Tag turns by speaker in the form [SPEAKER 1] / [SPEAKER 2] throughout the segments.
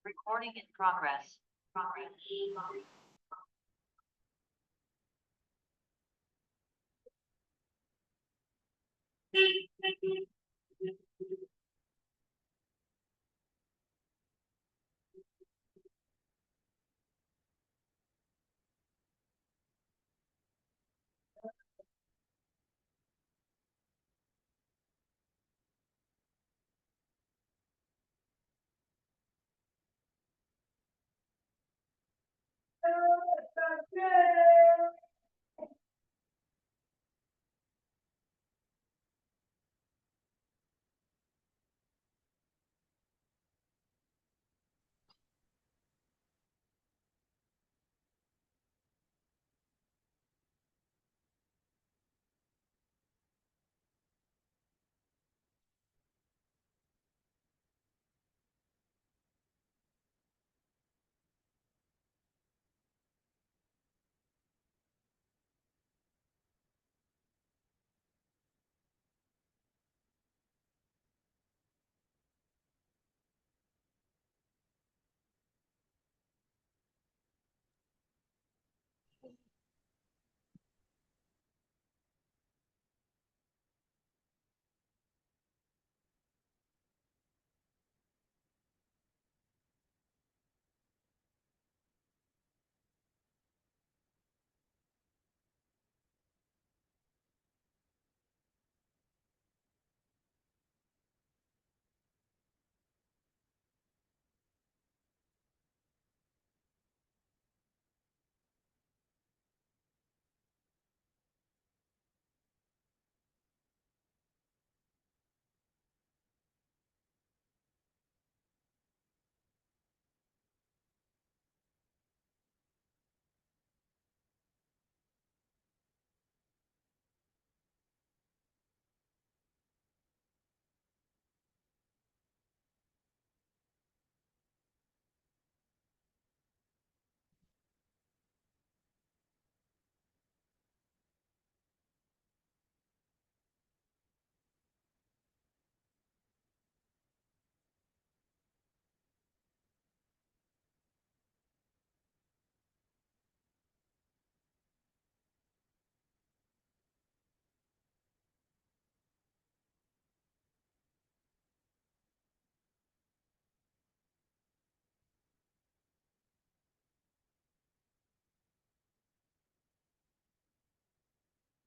[SPEAKER 1] Recording in progress.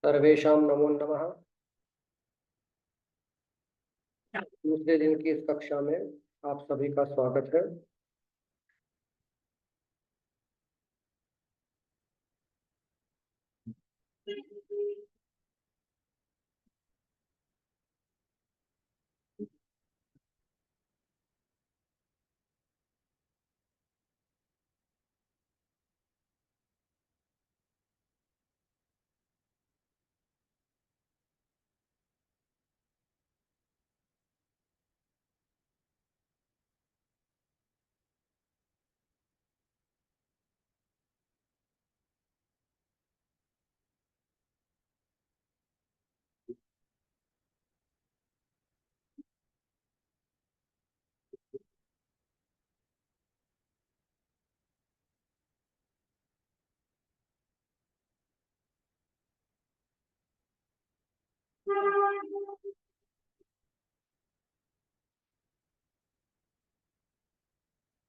[SPEAKER 2] सर्वेशां नमो नमः। दूसरे दिन की इस कक्षा में आप सभी का स्वागत है।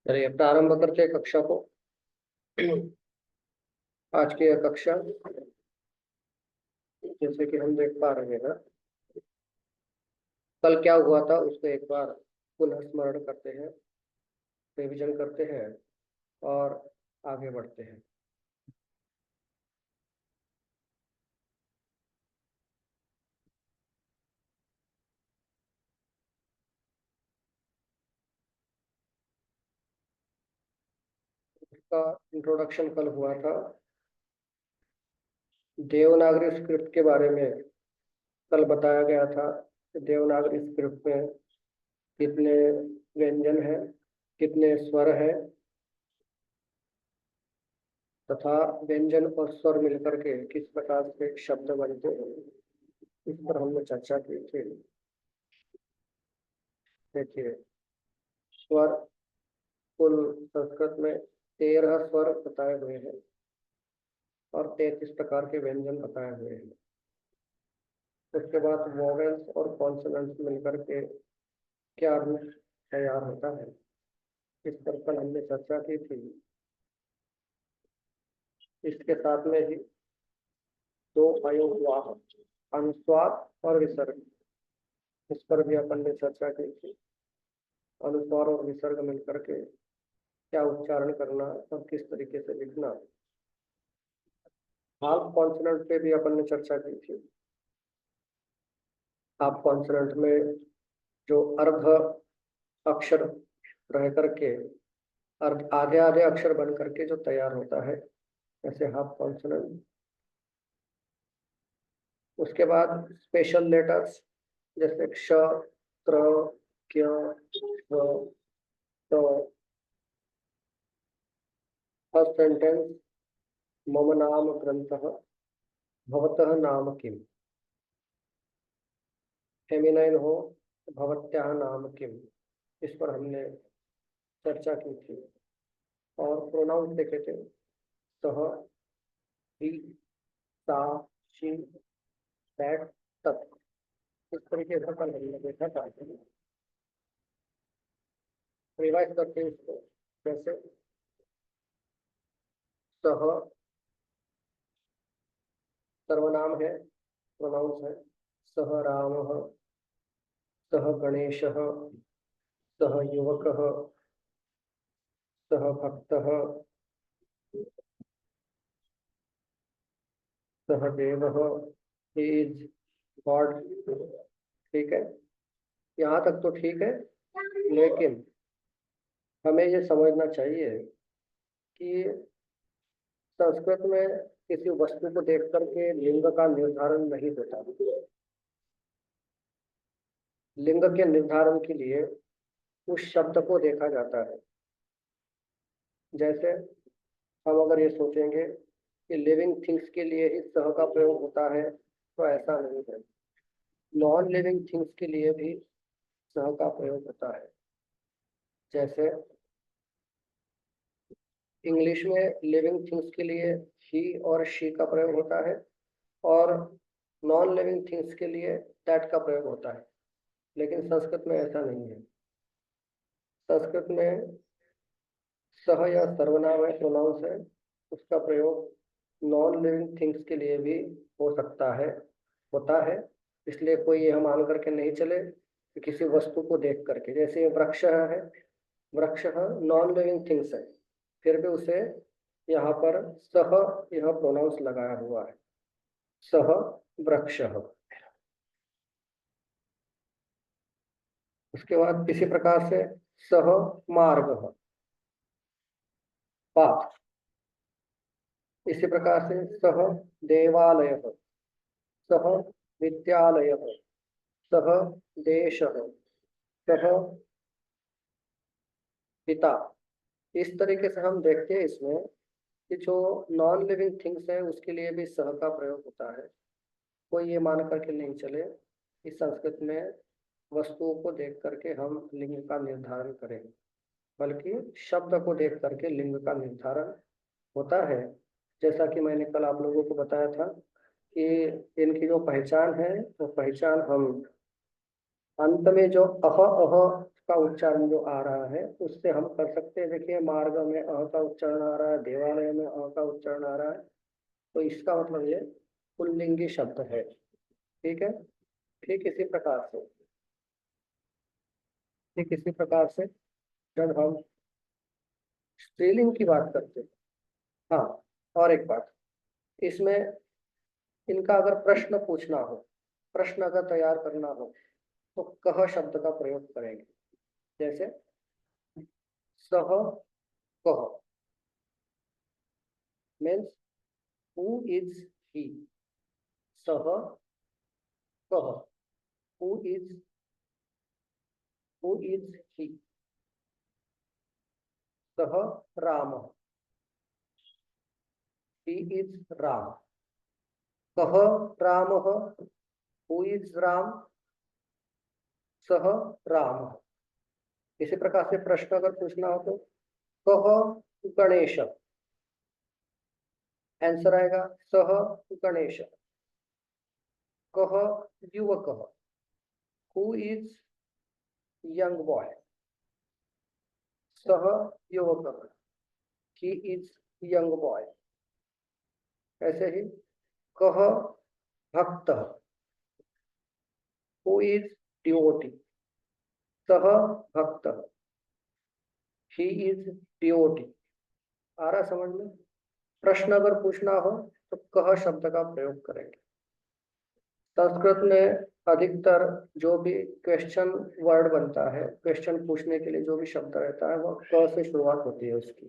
[SPEAKER 2] चलिए प्रारंभ करते हैं कक्षा को। आज की यह कक्षा, जैसे कि हम देख पा रहे हैं, कल क्या हुआ था उसको एक बार पुनः स्मरण करते हैं, रिविजन करते हैं और आगे बढ़ते हैं। इसका इंट्रोडक्शन कल हुआ था। देवनागरी स्क्रिप्ट के बारे में कल बताया गया था कि देवनागरी स्क्रिप्ट में कितने व्यंजन हैं, कितने स्वर हैं तथा व्यंजन और स्वर मिलकर के किस प्रकार से शब्द बनते हैं, इस पर हमने चर्चा की थी। देखिए, स्वर कुल संस्कृत में 13 स्वर बताए हुए हैं और 33 प्रकार के व्यंजन बताए हुए हैं। उसके बाद वोवेल्स और कॉन्सोनेंट्स मिलकर के क्या रूप तैयार होता है, इस पर कल हमने चर्चा की थी। इसके साथ में ही दो अयोगवाह, अनुस्वार और विसर्ग, इस पर भी अपन ने चर्चा की थी। अनुस्वार और विसर्ग मिलकर के क्या उच्चारण करना और किस तरीके से लिखना। हाफ कॉन्सोनेंट पे भी अपन ने चर्चा की थी। हाफ कॉन्सोनेंट में जो अर्ध अक्षर रह करके अर्ध आधे आधे अक्षर बन करके जो तैयार होता है, ऐसे हाफ कॉन्सोनेंट। उसके बाद स्पेशल लेटर्स जैसे क्ष, त्र, क्य, व, तो। फर्स्ट सेंटेंस, मम नाम ग्रंथः भवतः नाम किम। फेमिनाइन हो, भवत्याः नाम किम, इस पर हमने चर्चा की थी। और प्रोनाउंस देखे थे, सह, ही, सा, शी, दैट, तत्, इस तरीके से कल हमने देखा था। रिवाइज करते हैं इसको। जैसे सह सर्वनाम है, प्रोनाउंस है। सह रामः, सह गणेशः, सह युवकः, सह भक्तः, सह देवः, ही इज गॉड। ठीक है, यहाँ तक तो ठीक है। लेकिन हमें ये समझना चाहिए कि संस्कृत में किसी वस्तु को देख करके लिंग का निर्धारण नहीं होता। लिंग के निर्धारण के लिए उस शब्द को देखा जाता है। जैसे हम अगर ये सोचेंगे कि लिविंग थिंग्स के लिए ही सह का प्रयोग होता है, तो ऐसा नहीं है। नॉन लिविंग थिंग्स के लिए भी सह का प्रयोग होता है। जैसे इंग्लिश में लिविंग थिंग्स के लिए ही और शी का प्रयोग होता है, और नॉन लिविंग थिंग्स के लिए दैट का प्रयोग होता है। लेकिन संस्कृत में ऐसा नहीं है। संस्कृत में सह या सर्वनाम है, प्रोनाउंस है, उसका प्रयोग नॉन लिविंग थिंग्स के लिए भी हो सकता है, होता है। इसलिए कोई ये मान करके नहीं चले कि किसी वस्तु को देख करके, जैसे वृक्ष है, वृक्ष नॉन लिविंग थिंग्स है, फिर भी उसे यहाँ पर सह यह प्रोनाउंस लगाया हुआ है, सह वृक्ष। उसके बाद इसी प्रकार से सह मार्ग, पाथ। इसी प्रकार से सह देवालय, सह विद्यालय, सह देश, सह पिता। इस तरीके से हम देखते हैं इसमें कि जो नॉन लिविंग थिंग्स है उसके लिए भी सह का प्रयोग होता है। कोई ये मान करके नहीं चले कि संस्कृत में वस्तुओं को देख करके हम लिंग का निर्धारण करें, बल्कि शब्द को देख करके लिंग का निर्धारण होता है। जैसा कि मैंने कल आप लोगों को बताया था कि इनकी जो पहचान है, वो पहचान हम अंत में जो अह का उच्चारण जो आ रहा है उससे हम कर सकते हैं। देखिए, मार्ग में अ का उच्चारण आ रहा है, देवालय में अ का उच्चारण आ रहा है, तो इसका मतलब ये पुल्लिंगी शब्द है। ठीक है। ठीक इसी प्रकार से ठीक इसी प्रकार से जब हम स्त्रीलिंग की बात करते हैं। हाँ, और एक बात, इसमें इनका अगर प्रश्न पूछना हो, प्रश्न अगर तैयार करना हो, तो कह शब्द का प्रयोग करेंगे। जैसे सह कह मीन्स हु इज ही, सह कह हु इज ही, सह राम, ही इज राम, कह राम, हु इज राम, सह राम। इसी प्रकार से प्रश्न अगर पूछना हो तो कह गणेश, आंसर आएगा सह गणेश। कह युवक, हु इज यंग बॉय, सह युवक, ही इज यंग बॉय। ऐसे ही कह भक्त, हु इज डिवोटी, सह भक्त, ही इज डिवोटी। आ रहा समझ में? प्रश्न अगर पूछना हो तो कह शब्द का प्रयोग करेंगे। संस्कृत में अधिकतर जो भी क्वेश्चन वर्ड बनता है, क्वेश्चन पूछने के लिए जो भी शब्द रहता है वह क से शुरुआत होती है उसकी।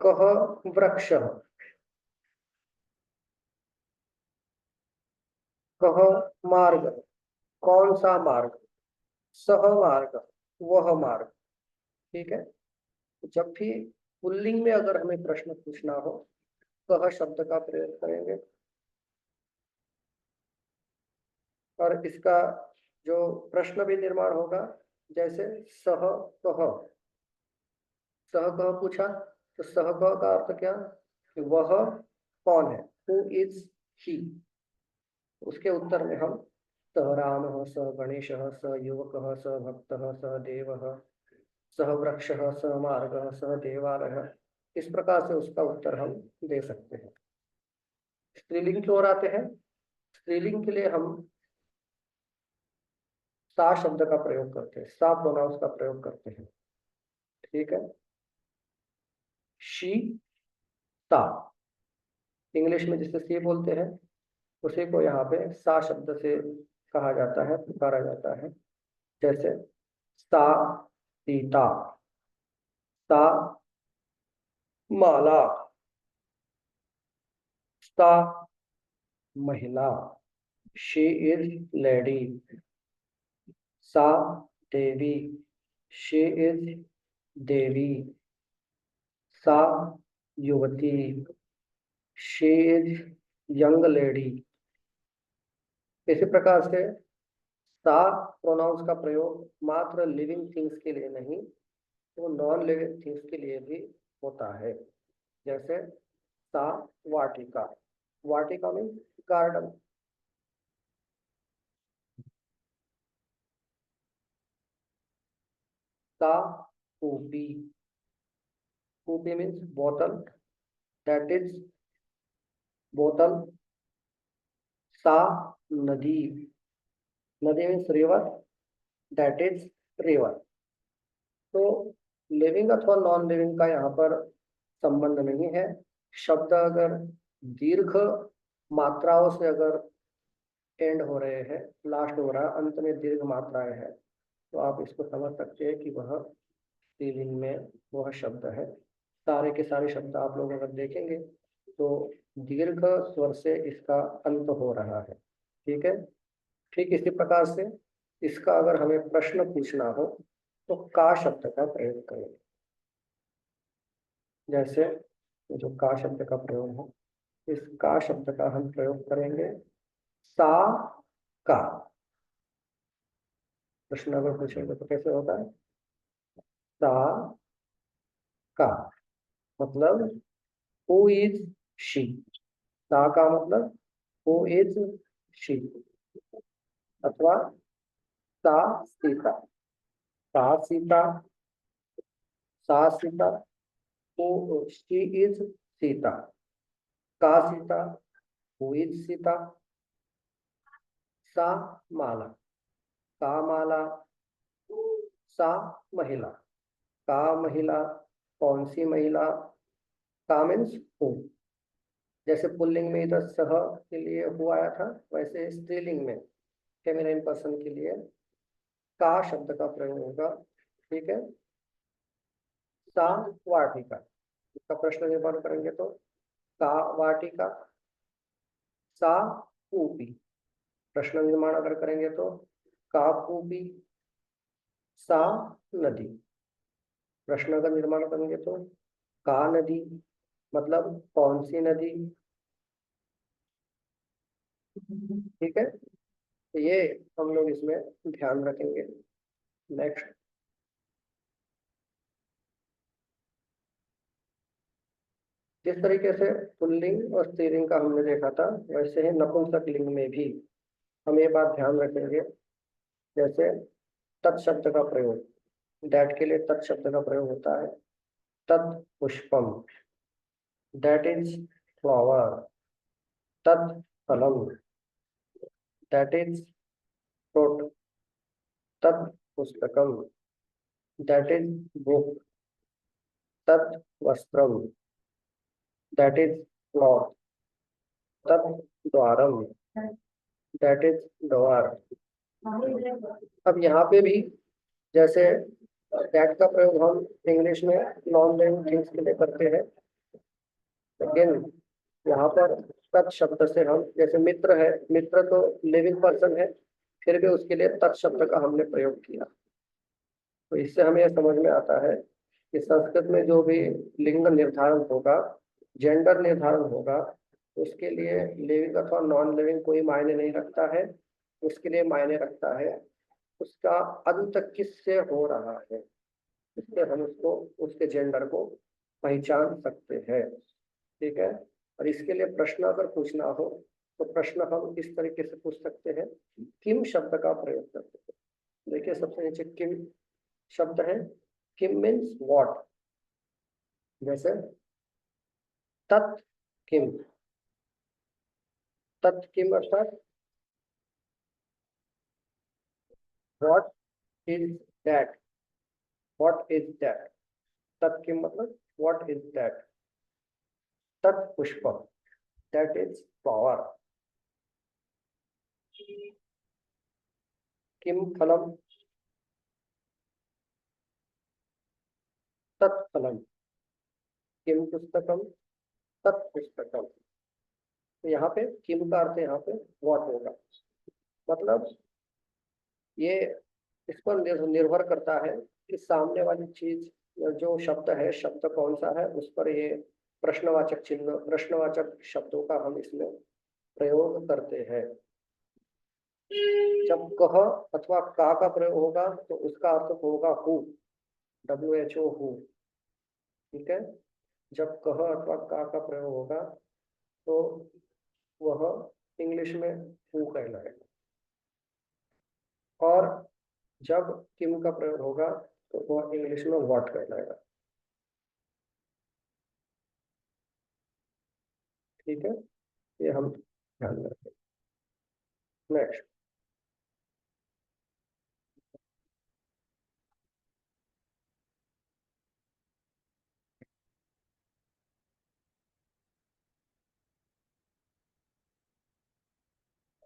[SPEAKER 2] कह वृक्ष, कह मार्ग, कौन सा मार्ग, सह मार्ग, वह मार्ग। ठीक है, जब भी पुल्लिंग में अगर हमें प्रश्न पूछना हो कह शब्द का प्रयोग करेंगे। और इसका जो प्रश्न भी निर्माण होगा, जैसे सह कह, सह कह पूछा तो सह कह का अर्थ क्या कि वह कौन है, हु इज ही। उसके उत्तर में हम स राम, स गणेश, स युवक, स भक्त, स देव, सह वृक्ष, स मार्ग, स देवालय, इस प्रकार से उसका उत्तर हम दे सकते हैं। स्त्रीलिंग की ओर आते हैं। स्त्रीलिंग के लिए हम सा शब्द का प्रयोग करते हैं, सा प्रोनाउंस का प्रयोग करते हैं। ठीक है, शी, सा, इंग्लिश में जिसे सी बोलते हैं उसी को यहाँ पे सा शब्द से कहा जाता है, पुकारा जाता है। जैसे सा सीता, सा माला, सा महिला, शी इज लेडी, सा देवी, शी इज देवी, सा युवती, शी इज यंग लेडी। इसी प्रकार से सा प्रोनाउंस का प्रयोग मात्र लिविंग थिंग्स के लिए नहीं, वो नॉन लिविंग थिंग्स के लिए भी होता है। जैसे सा वाटिका, वाटिका मीन्स गार्डन। सा कूपी, कूपी मीन्स बोतल, दैट इज बोतल। सा नदी, नदी means river, that is river. तो लिविंग अथवा नॉन लिविंग का यहाँ पर संबंध नहीं है। शब्द अगर दीर्घ मात्राओं से अगर एंड हो रहे हैं, लास्ट हो रहा है, अंत में दीर्घ मात्राएं हैं, तो आप इसको समझ सकते हैं कि वह स्त्रीलिंग में वह शब्द है। सारे के सारे शब्द आप लोग अगर देखेंगे तो दीर्घ स्वर से इसका अंत हो रहा है। ठीक है, ठीक इसी प्रकार से इसका अगर हमें प्रश्न पूछना हो तो का शब्द का प्रयोग करें। जैसे जो का शब्द का प्रयोग है, इस का शब्द का हम प्रयोग करेंगे सा का। प्रश्न अगर पूछेंगे तो कैसे होता है? सा का मतलब हु इज शी, सा का मतलब हु इज शी। अथवा सा सीता, सा सीता, सा Sita, who she is Sita. का सीता, हु इज सीता। सा माला, का माला, सा महिला, का महिला, कौन सी महिला। का मीन्स हु। जैसे पुल्लिंग में इधर सह के लिए हु आया था, वैसे स्त्रीलिंग में फेमिनिन पर्सन के लिए का शब्द का प्रयोग होगा। ठीक है, सा वाटिका, इसका प्रश्न निर्माण करेंगे तो का वाटिका, सा कूपी। प्रश्न निर्माण अगर करेंगे तो का कूपी, सा नदी। प्रश्न अगर निर्माण करेंगे तो का नदी, मतलब कौन सी नदी। ठीक है, तो ये हम लोग इसमें ध्यान रखेंगे। नेक्स्ट, जिस तरीके से पुल्लिंग और स्त्रीलिंग का हमने देखा था, वैसे ही नपुंसक लिंग में भी हम ये बात ध्यान रखेंगे। जैसे तत् शब्द का प्रयोग, दैट के लिए तत् शब्द का प्रयोग होता है। तत् पुष्पम, दैट इज फ्लावर। तत् फलम, दैट इज फ्रूट। तत् पुस्तकम, दैट इज बुक। तत् वस्त्रम, दैट इज क्लॉथ। तत् द्वारम, दैट इज द्वार। अब यहाँ पे भी जैसे दैट का प्रयोग हम इंग्लिश में नॉन लिविंग थिंग्स के लिए करते हैं, लेकिन यहाँ पर तत् शब्द से हम, जैसे मित्र है, मित्र तो लिविंग पर्सन है, फिर भी उसके लिए तत् शब्द का हमने प्रयोग किया। तो इससे हमें यह समझ में आता है कि संस्कृत में जो भी लिंग निर्धारण होगा, जेंडर निर्धारण होगा, उसके लिए लिविंग अथवा नॉन लिविंग कोई मायने नहीं रखता है। उसके लिए मायने रखता है उसका अंत किससे हो रहा है, इससे हम उसको, उसके जेंडर को पहचान सकते हैं। ठीक है। और इसके लिए प्रश्न अगर पूछना हो तो प्रश्न हम इस तरीके से पूछ सकते हैं, किम शब्द का प्रयोग करते हैं। देखिए सबसे नीचे किम शब्द है। किम मीन्स व्हाट। जैसे तत् किम, तत् किम अर्थात what is that, what is that. तत् किम मतलब व्हाट इज दैट। तत् पुष्पम, दैट इज फ्लावर। किम फलम, तत् फलम। किम पुस्तकम, तत् पुस्तकम। तो यहाँ पे किम का अर्थ यहाँ पे व्हाट होगा। मतलब ये इस पर निर्भर करता है कि सामने वाली चीज, जो शब्द है, शब्द कौन सा है, उस पर ये प्रश्नवाचक चिन्ह, प्रश्नवाचक शब्दों का हम इसमें प्रयोग करते हैं। जब कह अथवा का प्रयोग होगा तो उसका अर्थ होगा हु, WHO हु। ठीक है। जब कह अथवा का प्रयोग होगा तो वह इंग्लिश में हु कहलाएगा। और जब किम का प्रयोग होगा तो वह इंग्लिश में व्हाट कहलाएगा। ठीक है, ये हम ध्यान रखें। नेक्स्ट,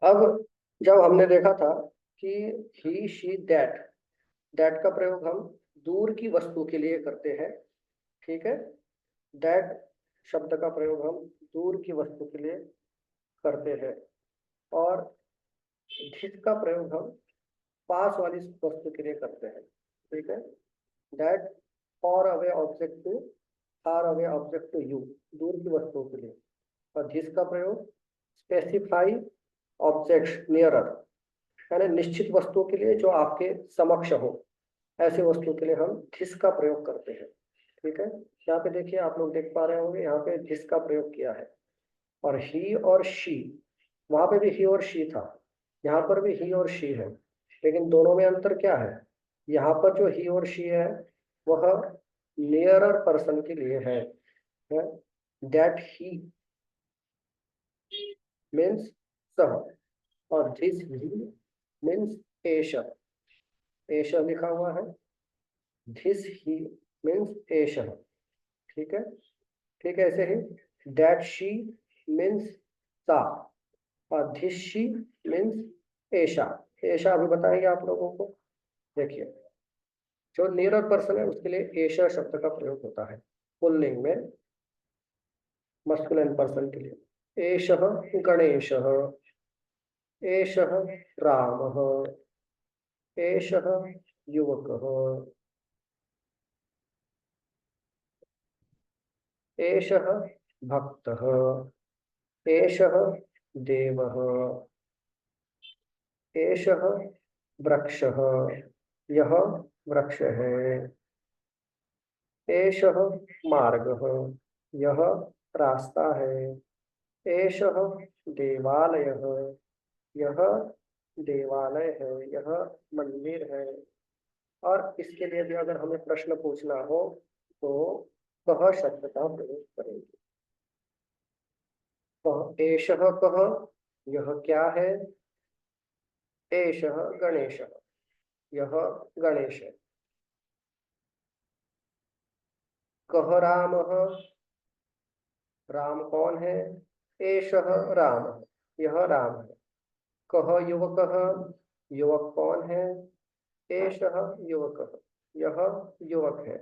[SPEAKER 2] अब जब हमने देखा था कि ही शी दैट, दैट का प्रयोग हम दूर की वस्तु के लिए करते हैं। ठीक है। दैट शब्द का प्रयोग हम दूर की वस्तु के लिए करते हैं। और धिस का प्रयोग हम पास वाली वस्तु के लिए करते हैं। ठीक है। That far away object to, far away object to you, दूर की वस्तुओं के लिए। और धिस का प्रयोग स्पेसिफाई ऑब्जेक्ट नियरर, यानी निश्चित वस्तुओं के लिए जो आपके समक्ष हो, ऐसे वस्तुओं के लिए हम धिस का प्रयोग करते हैं। ठीक है। यहाँ पे देखिए, आप लोग देख पा रहे होंगे, यहाँ पे धिस का प्रयोग किया है। और ही और शी, वहां पे भी ही और शी था, यहाँ पर भी ही और शी है, लेकिन दोनों में अंतर क्या है। यहाँ पर जो ही और शी है वह नियरर पर्सन के लिए है। दैट ही मीन्स सह, और दिस ही मीन्स एश, एश लिखा हुआ है। दिस ही मीन्स एश। ठीक है। ठीक है। ऐसे ही दैट शी मीन्स सा, और this she means Esha. Esha अभी बताएंगे आप लोगों को। देखिए, जो नियरर पर्सन है उसके लिए एशा शब्द का प्रयोग होता है पुल्लिंग में, मस्कुलिन पर्सन के लिए। एषः गणेशः, एषः रामः, एषः युवकः, एषः भक्तः, एषः देवः, एषः वृक्षः, यह वृक्ष है। एषः मार्गः, यह रास्ता है। एषः देवालयः, यह देवालय है, यह मंदिर है। और इसके लिए भी अगर हमें प्रश्न पूछना हो तो कह शब्द का प्रयोग करेंगे। कह, एषः कह, यह क्या है। एषः गणेशः, यह गणेश है। कह रामः, राम कौन है। एषः रामः, यह राम है। कह युवकः, युवक कौन है। एषः युवकः, यह युवक है।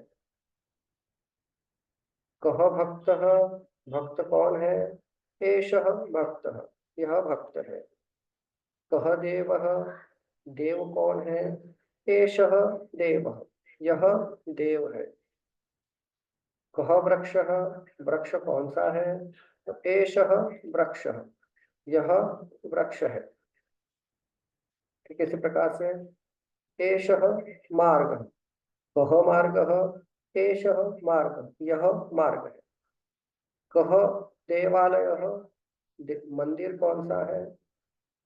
[SPEAKER 2] कह भक्तः, भक्त कौन है। एषः भक्तः, यह भक्त है। कह देवः, देव कौन है। एषः देवः, यह देव है। कह वृक्षः, वृक्ष कौन सा है। तो एषः वृक्षः, यह वृक्ष है। ठीक इसी प्रकार से एषः मार्गः, कह मार्गः। एषः मार्गः, यह मार्ग है। कह देवालयः, मंदिर कौन सा है।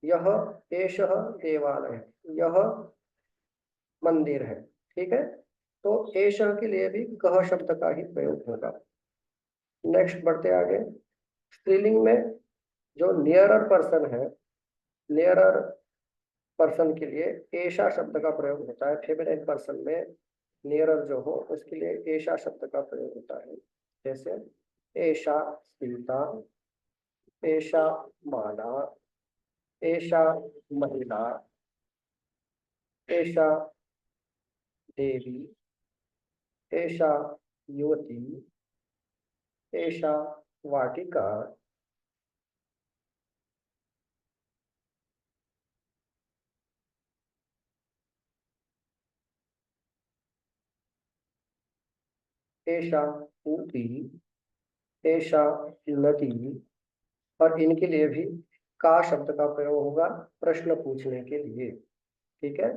[SPEAKER 2] यह एषः देवालय, यह मंदिर है। ठीक है, तो एषः के लिए भी कह शब्द का ही प्रयोग होगा। नेक्स्ट बढ़ते आगे। स्त्रीलिंग में जो नियरर पर्सन है, नियरर पर्सन के लिए एषा शब्द का प्रयोग होता है। फेमिनिन पर्सन में नियरर जो हो उसके लिए एषा शब्द का प्रयोग होता है। जैसे एषा सीता, एषा माला, एषा महिला, एषा देवी, एषा युवती, एषा वाटिका। एषा ऊटी, एषा नदी। और इनके लिए भी का शब्द का प्रयोग होगा प्रश्न पूछने के लिए। ठीक है,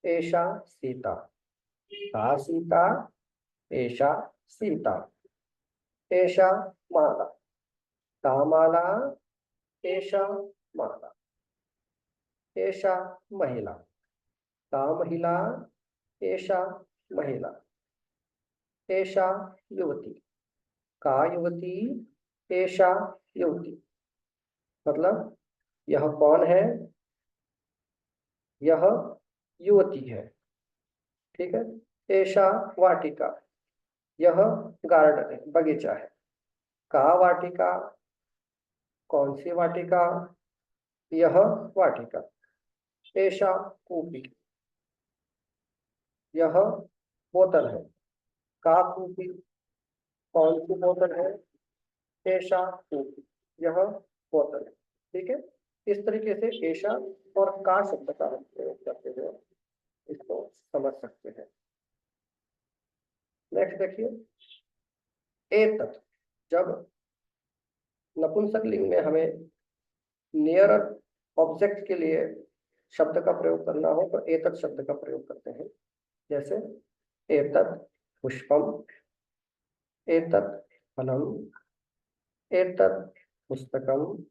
[SPEAKER 2] एषा सीता, का सीता, एषा सीता। एषा माला, का माला, एषा माला। एषा महिला, का महिला, एषा महिला। एषा युवती, का युवती, एषा युवती। मतलब यह कौन है। यह युवती है। ठीक है, एषा वाटिका, यह गार्डन है, बगीचा है। का वाटिका, कौन सी वाटिका। यह वाटिका। एषा कूपी, यह बोतल है। का कूपी, कौन सी बोतल है। एषा कूपी, यह बोतल है। ठीक है, इस तरीके से एषा और का शब्द का हम प्रयोग करते हुए इसको समझ सकते हैं। नेक्स्ट देखिए एतत्। जब नपुंसकलिंग में हमें नियर ऑब्जेक्ट के लिए शब्द का प्रयोग करना हो तो एतत् शब्द का प्रयोग करते हैं। जैसे एतत् पुष्पम, एतत् फलम, एतत् पुस्तकम,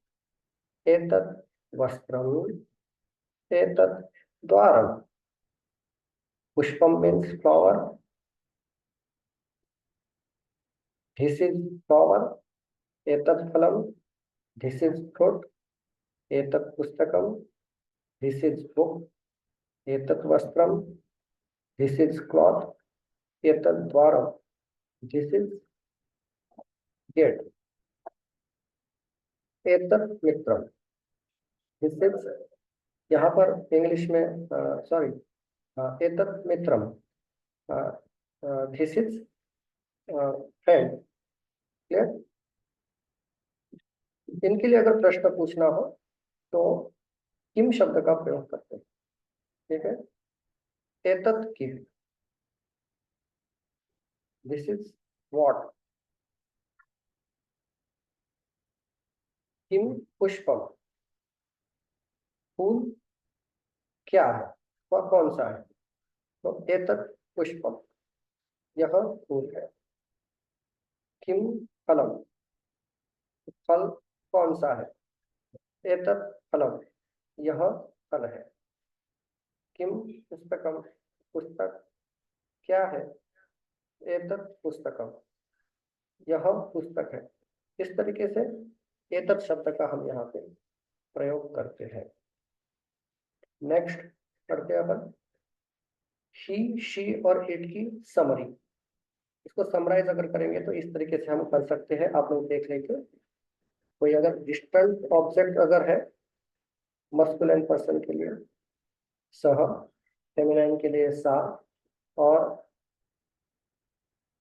[SPEAKER 2] एतत् वस्त्रम, एतत् द्वारम। पुष्पम means flower, this is flower. एतत् फलम, दिस इज फ्रूट। एतत् पुस्तकम, दिस इज बुक। एतत् वस्त्रम, दिस इज क्लॉथ। एतत् द्वारम, दिस इज गेट। एतत् मित्रम, दिस इज, यहाँ पर इंग्लिश में सॉरी, एतत् मित्रम, दिस इज फ्रेंड। क्लियर। इनके लिए अगर प्रश्न पूछना हो तो किम शब्द का प्रयोग करते हैं। ठीक है, एतत् किम, दिस इज व्हाट। किम पुष्पम, फूल क्या है, वह कौन सा है। तो एतत् पुष्पम, यह फूल है। किम फलम, फल कौन सा है? एतत् फलम, यह फल है। किम पुस्तकम, पुस्तक क्या है? एतत् पुस्तकम, यह पुस्तक है। इस तरीके से एतत् शब्द का हम यहाँ पे प्रयोग करते हैं। नेक्स्ट पढ़ते हैं अपन ही, शी और इट की समरी। इसको समराइज अगर करेंगे तो इस तरीके से हम कर सकते हैं, आप लोग देख लेंगे। कोई अगर डिस्टेंट ऑब्जेक्ट अगर है मस्कुलिन पर्सन के लिए सह, फेमिनाइन के लिए सा, और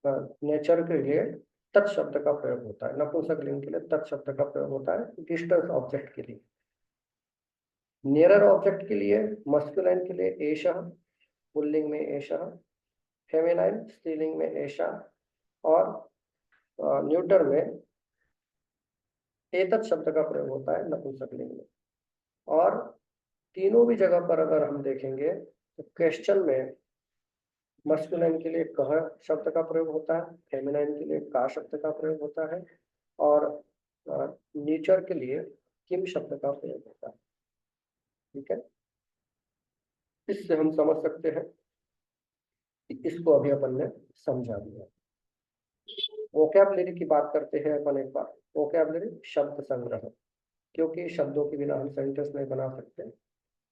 [SPEAKER 2] नेचर के लिए तत् शब्द का प्रयोग होता है। नपुंसकलिंग के लिए तत् शब्द का प्रयोग होता है डिस्टेंस ऑब्जेक्ट के लिए। नियरर ऑब्जेक्ट के लिए मस्कुलिन के लिए एषः, पुल्लिंग में एषः, फेमिनाइन स्त्रीलिंग में एषा, और न्यूटर में एतत् शब्द का प्रयोग होता है नपुंसकलिंग में। और तीनों भी जगह पर अगर हम देखेंगे तो क्वेश्चन में मस्कुलिन के लिए कह शब्द का प्रयोग होता है, फेमिनाइन के लिए का शब्द का प्रयोग होता है, और नेचर के लिए किम शब्द का प्रयोग होता है। ठीक है, इससे हम समझ सकते हैं कि इसको अभी अपन ने समझा दिया। वोकैबुलरी की बात करते हैं अपन एक बार। वोकैबुलरी शब्द संग्रह, क्योंकि शब्दों के बिना हम सेंटेंस नहीं बना सकते।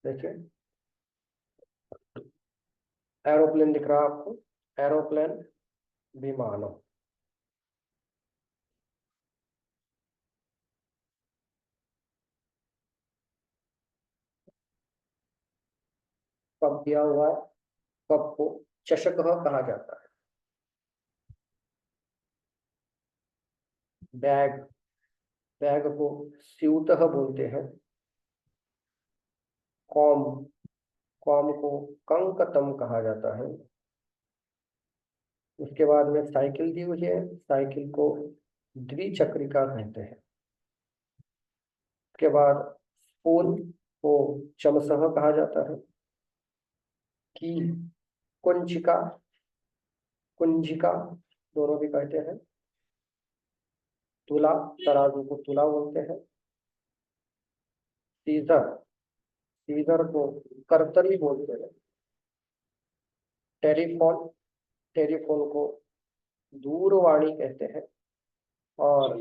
[SPEAKER 2] देखिए एरोप्लेन दिख रहा है आपको, एरोप्लेन विमानम। कब दिया हुआ है? कप को चषक कहा जाता है। बैग, बैग को स्यूतः बोलते हैं। कॉम, कॉम को कंकतम कहा जाता है। उसके बाद में साइकिल दी हुई है, साइकिल को द्विचक्रिका कहते हैं। उसके बाद स्पून को चमसह कहा जाता है। की, कुंजिका, कुंजिका दोनों भी कहते हैं। तुला, तराजू को तुला बोलते हैं। सीजर, सीजर को करतरी बोलते हैं। टेलीफोन, टेलीफोन को दूरवाणी कहते हैं। और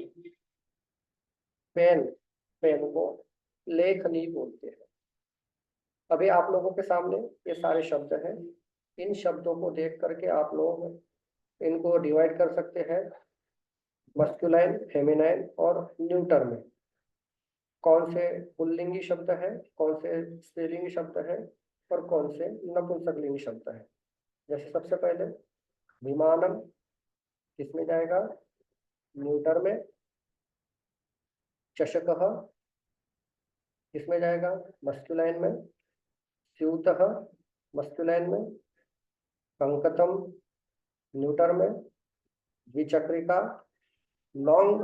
[SPEAKER 2] पेन, पेन को लेखनी बोलते हैं। अभी आप लोगों के सामने ये सारे शब्द हैं। इन शब्दों को देख करके आप लोग इनको डिवाइड कर सकते हैं मस्कुलाइन, फेमिनाइन और न्यूटर में। कौन से पुल्लिंगी शब्द है, कौन से स्त्रीलिंगी शब्द है, और कौन से नपुंसकलिंगी शब्द है। जैसे सबसे पहले विमानम किसमें जाएगा? न्यूटर में। चषकः किसमें जाएगा? मस्कुलाइन में। स्यूतः मस्कुलाइन में। कंकतम न्यूटर में। द्विचक्रिका लॉन्ग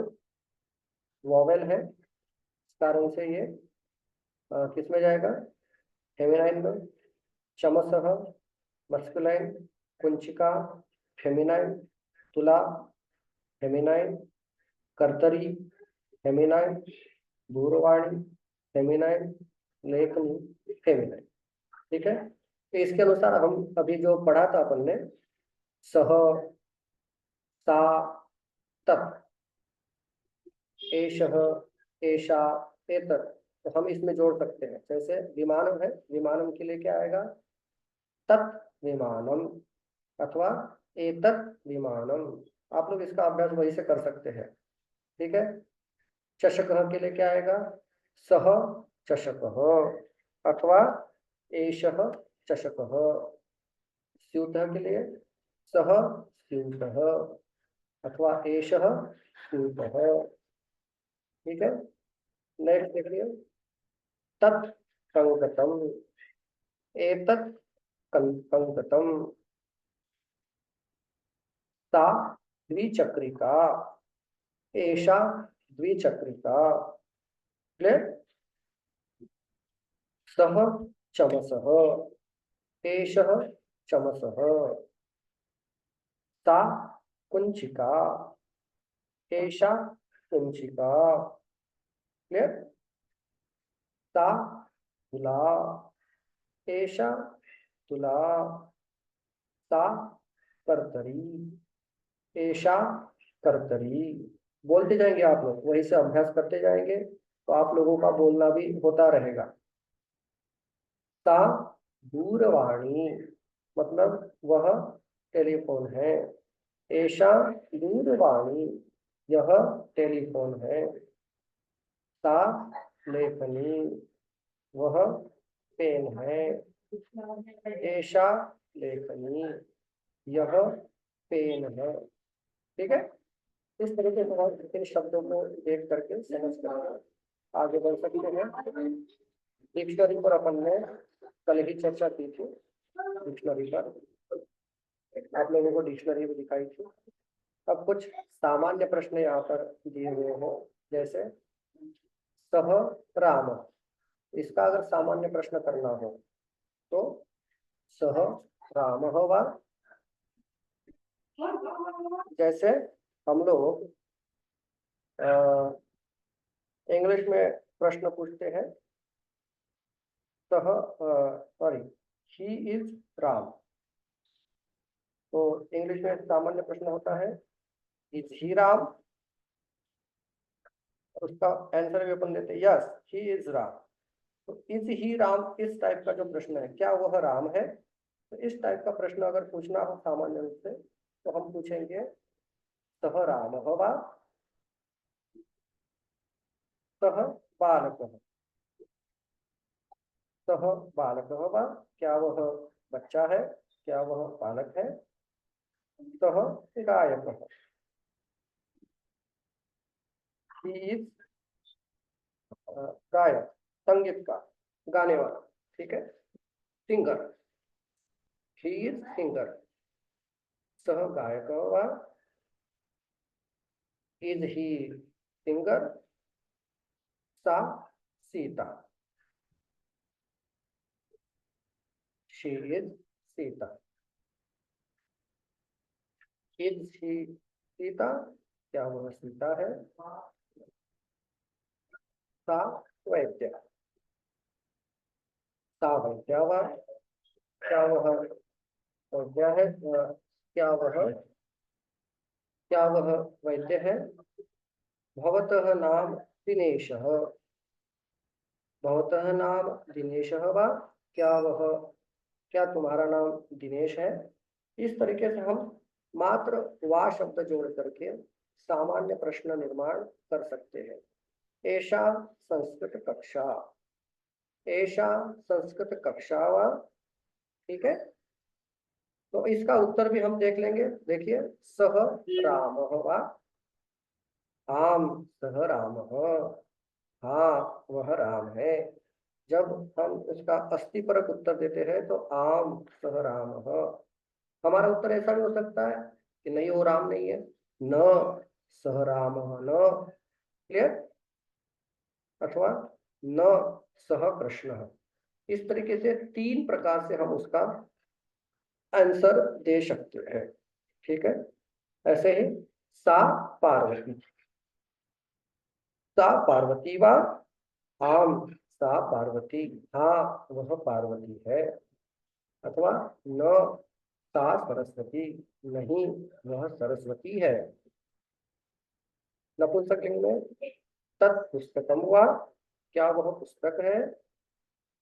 [SPEAKER 2] वॉवेल है, इस कारण से ये किसमें जाएगा? फेमिनाइन में। चमसः मस्कुलाइन, कुंचिका फेमिनाइन, तुला फेमिनाइन, कर्तरी फेमिनाइन, दूरवाणी फेमिनाइन, लेखनी फेमिनाइन। ठीक है, तो इसके अनुसार हम अभी जो पढ़ा था अपन ने सह, सा, तत्, एषः, एषा, एतत्, तो हम इसमें जोड़ सकते हैं। जैसे विमानम है, विमानम के लिए क्या आएगा? तत् विमानम अथवा एतत् विमानम। आप लोग इसका अभ्यास वही से कर सकते हैं। ठीक है, चषक के लिए क्या आएगा? सह चषक अथवा एषः चषक। स्यूतः के लिए सह स्यूतः अथवा एषः स्यूतः। ठीक है, नेक्स्ट देख लिया तत् कंकतम, एतत् कंकतम, सा द्विचक्रिका, एषा द्विचक्रिका। क्लियर? सह चमसः, एषः चमसः, सा कुंचिका, एषा कुंचिका। क्लियर। सा तुला, एषा तुला, सा कर्तरी, एषा कर्तरी। बोलते जाएंगे आप लोग, वही से अभ्यास करते जाएंगे तो आप लोगों का बोलना भी होता रहेगा। सा दूरवाणी, मतलब वह टेलीफोन है। एषा दूरवाणी, यह टेलीफोन है। सा लेखनी, वह पेन है। एषा लेखनी, यह पेन है। ठीक है। इस तरीके से हम इन शब्दों को देख करके समझ कर आगे बढ़ सकते हैं। डिक्शनरी पर अपन ने कल ही चर्चा की थी। डिक्शनरी पर आप लोगों को डिक्शनरी भी दिखाई थी। अब कुछ सामान्य प्रश्न यहाँ पर दिए हुए हैं, जैसे सह राम। इसका अगर सामान्य प्रश्न करना हो तो सह राम वा। जैसे हम लोग इंग्लिश में प्रश्न पूछते हैं, सह सॉरी ही इज राम। तो इंग्लिश में सामान्य प्रश्न होता है इज ही राम। उसका आंसर भी अपन देते हैं यस ही इज राम। तो इज ही राम इस टाइप का जो प्रश्न है, क्या वह राम है? तो इस टाइप का प्रश्न अगर पूछना हो सामान्य रूप से तो हम पूछेंगे सह राम वा, सह बालक, सह बालक वा, क्या वह बच्चा है, क्या वह बालक है? सह गायक, ही इज गायक, संगीत का, गाने वाला। ठीक है, सिंगर, ही इज सिंगर। सह गायक वा, इज ही सिंगर। सा Sita, she is Sita. Is he Sita, क्या वह सीता है? सा वैद्य, सा वैद्या वा, क्या वह वैद्य है? क्या वह वैद्य है? भवतः नाम दिनेशः, भवतः नाम दिनेशः वा, क्या तुम्हारा नाम दिनेश है? इस तरीके से हम मात्र वा शब्द जोड़ करके सामान्य प्रश्न निर्माण कर सकते हैं। एषा संस्कृत कक्षा, एषा संस्कृत कक्षा वा। ठीक है। तो इसका उत्तर भी हम देख लेंगे। देखिए, सह राम वा, आम सह राम, हाँ वह राम है। जब हम उसका अस्थिपरक उत्तर देते हैं तो आम सह राम, हमारा उत्तर ऐसा भी हो सकता है कि नहीं वो राम नहीं है, न सह राम न। क्लियर। अथवा न सह कृष्ण। इस तरीके से तीन प्रकार से हम उसका आंसर दे सकते हैं। ठीक है। ऐसे ही सा पार्वती, सा पार्वती वा, आम सा पार्वती, हाँ वह पार्वती है। अथवा न सा सरस्वती, नहीं वह सरस्वती है। नपुंसकलिंग में तत्पुस्तकम वा, क्या वह पुस्तक है?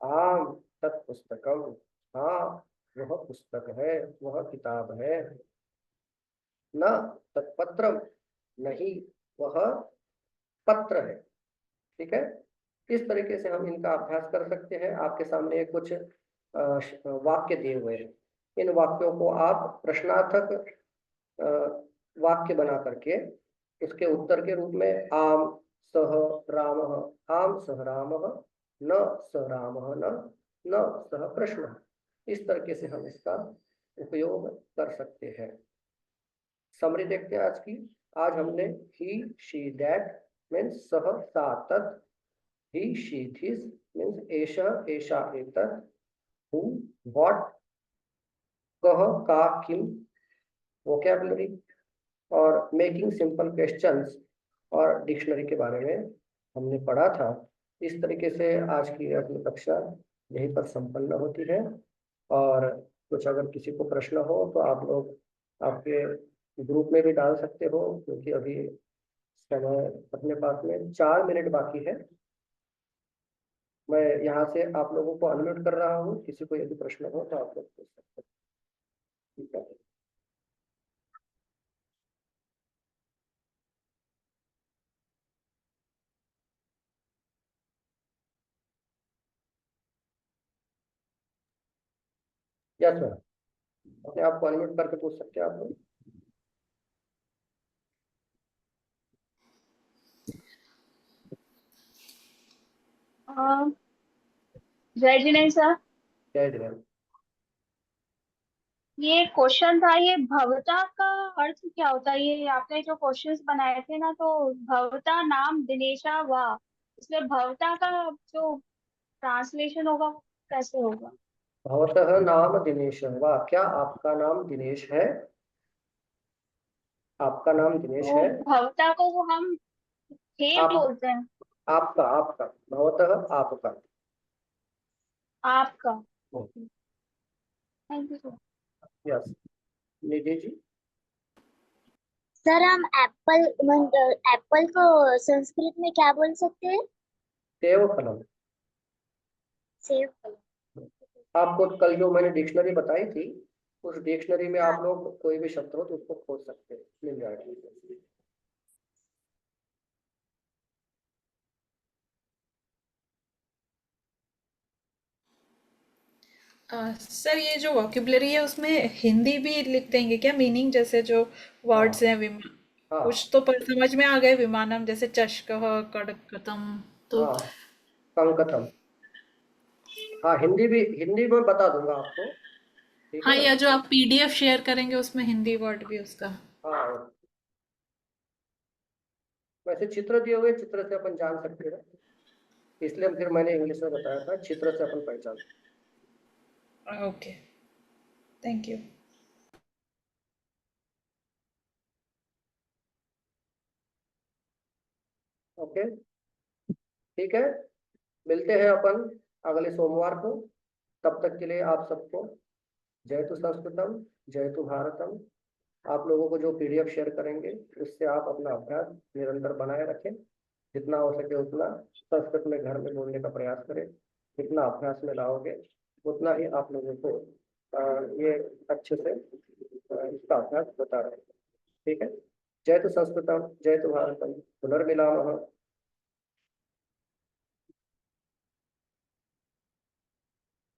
[SPEAKER 2] आम तत्पुस्तकम, हाँ वह पुस्तक है, वह किताब है। न तत्पत्रम, नहीं वह पत्र है। ठीक है। इस तरीके से हम इनका अभ्यास कर सकते हैं। आपके सामने कुछ वाक्य दिए हुए हैं। इन वाक्यों को आप प्रश्नार्थक वाक्य बना करके उसके उत्तर के रूप में आम सह राम, आम सह राम, न सह राम न सह कृष्ण, इस तरीके से हम इसका उपयोग कर सकते हैं। समरी देखते हैं आज की। आज हमने ही शी दैट मीन्स सह सा तत्, ही शी थिस मीन्स एषा एषा एतत्, हु व्हाट, कह का किम, वोकैबुलरी और मेकिंग सिंपल क्वेश्चंस और डिक्शनरी के बारे में हमने पढ़ा था। इस तरीके से आज की अपनी कक्षा यहीं पर संपन्न होती है। और कुछ अगर किसी को प्रश्न हो तो आप लोग आपके ग्रुप में भी डाल सकते हो, क्योंकि अभी समय अपने पास में 4 मिनट बाकी है। मैं यहाँ से आप लोगों को अनम्यूट कर रहा हूँ, किसी को यदि प्रश्न हो तो आप लोग पूछ सकते हैं। ठीक है। यस सर, अपने आप को अनम्यूट करके पूछ सकते हैं आप लोग।
[SPEAKER 1] जय जिनेन्द्र सर,
[SPEAKER 2] जय जगन्नाथ।
[SPEAKER 1] ये क्वेश्चन था, ये भवता का अर्थ क्या होता है? ये आपने जो क्वेश्चंस बनाए थे ना, तो भवता नाम दिनेशा वाह, इसमें भवता का जो ट्रांसलेशन होगा वो कैसे होगा?
[SPEAKER 2] भवतः नाम दिनेश वाह, क्या आपका नाम दिनेश है? आपका नाम दिनेश
[SPEAKER 1] तो
[SPEAKER 2] है?
[SPEAKER 1] भवता को वो हम हे
[SPEAKER 2] आप,
[SPEAKER 1] बोलते हैं।
[SPEAKER 2] आपका आपका भवतः आपका।
[SPEAKER 1] आपका, okay, thank you sir.
[SPEAKER 2] Yes, Nidhi ji.
[SPEAKER 3] Sir हम एप्पल को संस्कृत में क्या बोल सकते हैं?
[SPEAKER 2] सेव फलम।
[SPEAKER 3] सेब फल।
[SPEAKER 2] आपको कल जो मैंने डिक्शनरी बताई थी, उस डिक्शनरी में
[SPEAKER 3] हाँ
[SPEAKER 2] आप लोग कोई भी शब्द हो तो उसको खोज सकते हैं, मिल जाएगा।
[SPEAKER 4] सर ये जो वोकेबलरी है उसमें हिंदी भी लिख देंगे क्या, मीनिंग जैसे जो वर्ड्स
[SPEAKER 2] हाँ
[SPEAKER 4] हैं
[SPEAKER 2] हाँ
[SPEAKER 4] कुछ तो पर समझ में आ गए, विमानम जैसे चषकः कड़कतम, तो
[SPEAKER 2] हाँ, कंकथम। हाँ, हिंदी में बता दूंगा आपको। ठीक है
[SPEAKER 4] हाँ,
[SPEAKER 2] ना।
[SPEAKER 4] या जो आप पीडीएफ शेयर करेंगे उसमें हिंदी वर्ड भी उसका।
[SPEAKER 2] हाँ, वैसे चित्र दिए हुए, चित्र से अपन जान सकते हैं, इसलिए फिर मैंने इंग्लिश में बताया था, चित्र से अपन पहचान।
[SPEAKER 4] Okay, thank you.
[SPEAKER 2] ओके, ठीक है, मिलते हैं अपन अगले सोमवार को। तब तक के लिए आप सबको जयतु संस्कृतम, जयतु भारतम। आप लोगों को जो पीडीएफ शेयर करेंगे उससे आप अपना अभ्यास निरंतर बनाए रखें। जितना हो सके उतना संस्कृत में घर में बोलने का प्रयास करें। जितना अभ्यास में लाओगे उतना ही आप लोगों को ये अच्छे से इसका अभ्यास होता रहेगा। ठीक है। जयतु संस्कृतम, जयतु भारतम, पुनर्मिलामः।